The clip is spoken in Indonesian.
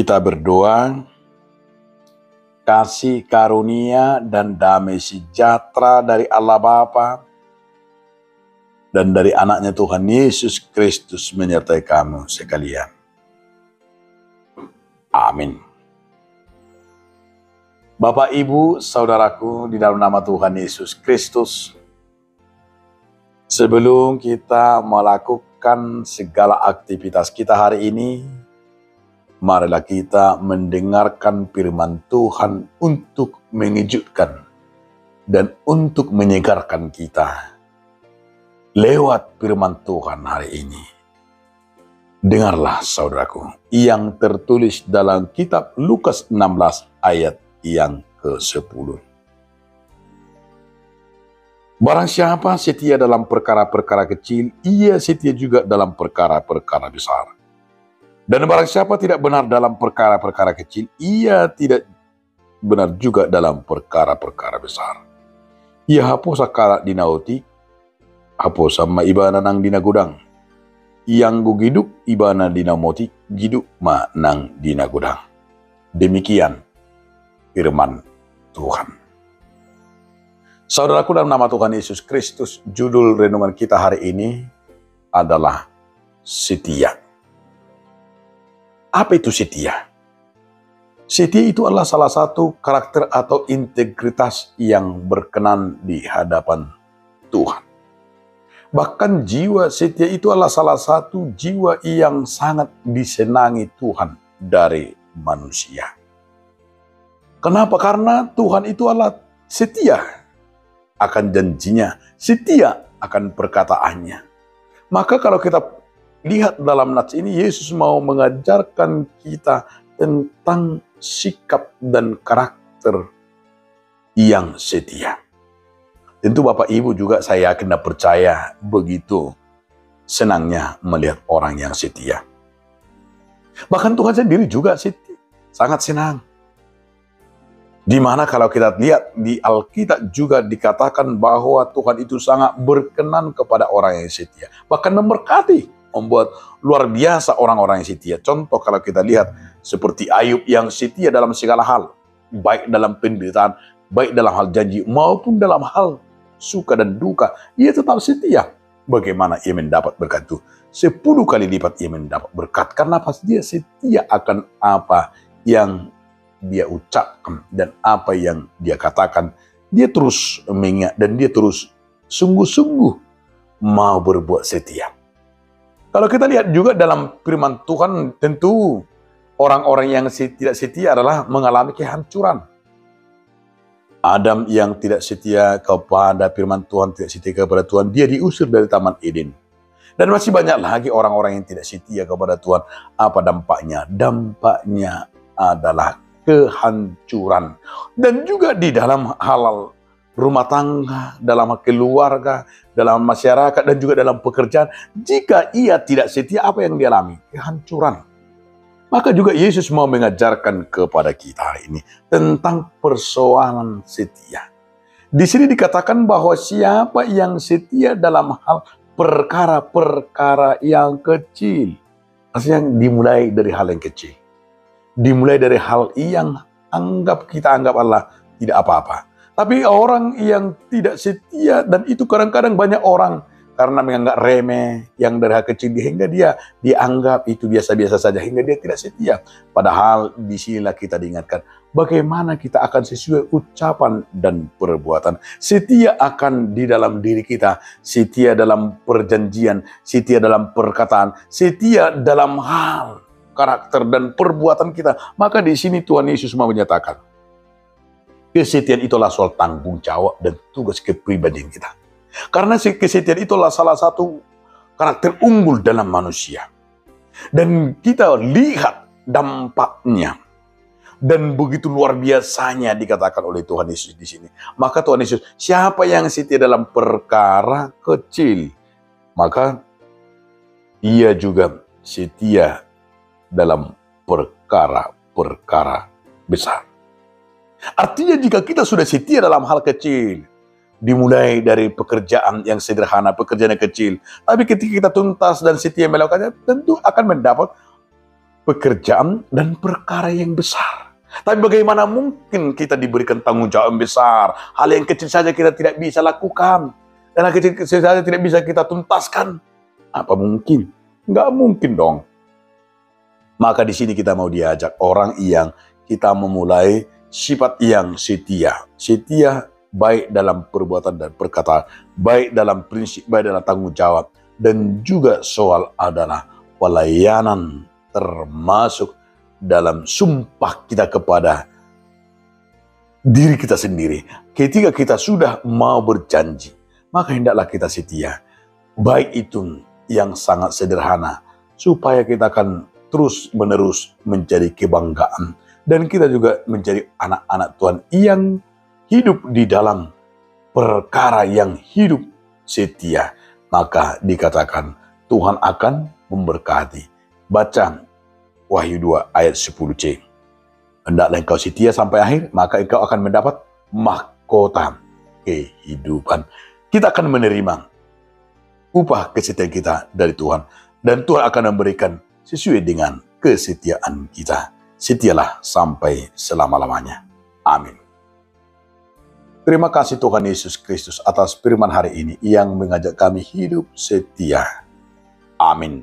Kita berdoa, kasih karunia dan damai sejahtera dari Allah Bapa dan dari anaknya Tuhan Yesus Kristus menyertai kamu sekalian. Amin. Bapak, Ibu, Saudaraku, di dalam nama Tuhan Yesus Kristus, sebelum kita melakukan segala aktivitas kita hari ini, marilah kita mendengarkan firman Tuhan untuk mengejutkan dan untuk menyegarkan kita. Lewat firman Tuhan hari ini, dengarlah saudaraku, yang tertulis dalam kitab Lukas 16 ayat yang ke-10. Barang siapa setia dalam perkara-perkara kecil, ia setia juga dalam perkara-perkara besar. Dan barang siapa tidak benar dalam perkara-perkara kecil, ia tidak benar juga dalam perkara-perkara besar. Ia haposa kara dina otik, haposa ma ibana nang dina gudang. Yang gugiduk ibana dina motik, giduk ma nang dina gudang. Demikian firman Tuhan. Saudaraku, dalam nama Tuhan Yesus Kristus, judul renungan kita hari ini adalah setia. Apa itu setia? Setia itu adalah salah satu karakter atau integritas yang berkenan di hadapan Tuhan. Bahkan jiwa setia itu adalah salah satu jiwa yang sangat disenangi Tuhan dari manusia. Kenapa? Karena Tuhan itu adalah setia akan janjinya, setia akan perkataannya. Maka kalau kita lihat dalam nats ini, Yesus mau mengajarkan kita tentang sikap dan karakter yang setia. Tentu Bapak Ibu juga saya yakin dan percaya begitu senangnya melihat orang yang setia. Bahkan Tuhan sendiri juga setia, sangat senang. Dimana kalau kita lihat di Alkitab juga dikatakan bahwa Tuhan itu sangat berkenan kepada orang yang setia. Bahkan memberkati, membuat luar biasa orang-orang yang setia. Contoh kalau kita lihat seperti Ayub yang setia dalam segala hal. Baik dalam penderitaan, baik dalam hal janji, maupun dalam hal suka dan duka. Ia tetap setia. Bagaimana ia mendapat berkat itu? 10 kali lipat ia mendapat berkat. Karena pasti dia setia akan apa yang dia ucapkan dan apa yang dia katakan. Dia terus mengingat dan dia terus sungguh-sungguh mau berbuat setia. Kalau kita lihat juga dalam firman Tuhan, tentu orang-orang yang tidak setia adalah mengalami kehancuran. Adam yang tidak setia kepada firman Tuhan, tidak setia kepada Tuhan, dia diusir dari Taman Eden. Dan masih banyak lagi orang-orang yang tidak setia kepada Tuhan. Apa dampaknya? Dampaknya adalah kehancuran. Dan juga di dalam hal rumah tangga, dalam keluarga, dalam masyarakat, dan juga dalam pekerjaan. Jika ia tidak setia, apa yang dialami? Kehancuran. Maka juga Yesus mau mengajarkan kepada kita hari ini tentang persoalan setia. Di sini dikatakan bahwa siapa yang setia dalam hal perkara-perkara yang kecil. Artinya dimulai dari hal yang kecil. Dimulai dari hal yang kita anggap Allah tidak apa-apa. Tapi orang yang tidak setia, dan itu kadang-kadang banyak orang karena menganggap remeh yang dari hal kecil, hingga dia dianggap itu biasa-biasa saja, hingga dia tidak setia. Padahal disinilah kita diingatkan bagaimana kita akan sesuai ucapan dan perbuatan. Setia akan di dalam diri kita, setia dalam perjanjian, setia dalam perkataan, setia dalam hal karakter dan perbuatan kita. Maka di sini Tuhan Yesus mau menyatakan, kesetiaan itulah soal tanggung jawab dan tugas kepribadian kita. Karena kesetiaan itulah salah satu karakter unggul dalam manusia. Dan kita lihat dampaknya. Dan begitu luar biasanya dikatakan oleh Tuhan Yesus di sini. Maka Tuhan Yesus, siapa yang setia dalam perkara kecil, maka ia juga setia dalam perkara-perkara besar. Artinya jika kita sudah setia dalam hal kecil, dimulai dari pekerjaan yang sederhana, pekerjaan yang kecil, tapi ketika kita tuntas dan setia melakukannya, tentu akan mendapat pekerjaan dan perkara yang besar. Tapi bagaimana mungkin kita diberikan tanggung jawab besar? Hal yang kecil saja kita tidak bisa lakukan. Dan hal kecil saja tidak bisa kita tuntaskan. Apa mungkin? Nggak mungkin dong. Maka di sini kita mau diajak orang yang kita memulai sifat yang setia. Setia baik dalam perbuatan dan perkataan. Baik dalam prinsip, baik dalam tanggung jawab. Dan juga soal adalah pelayanan, termasuk dalam sumpah kita kepada diri kita sendiri. Ketika kita sudah mau berjanji, maka hendaklah kita setia. Baik itu yang sangat sederhana, supaya kita akan terus-menerus menjadi kebanggaan. Dan kita juga menjadi anak-anak Tuhan yang hidup di dalam perkara yang hidup setia. Maka dikatakan Tuhan akan memberkati. Baca Wahyu 2 ayat 10c. Hendaklah engkau setia sampai akhir, maka engkau akan mendapat mahkota kehidupan. Kita akan menerima upah kesetiaan kita dari Tuhan. Dan Tuhan akan memberikan sesuai dengan kesetiaan kita. Setialah sampai selama-lamanya. Amin. Terima kasih Tuhan Yesus Kristus atas firman hari ini yang mengajak kami hidup setia. Amin.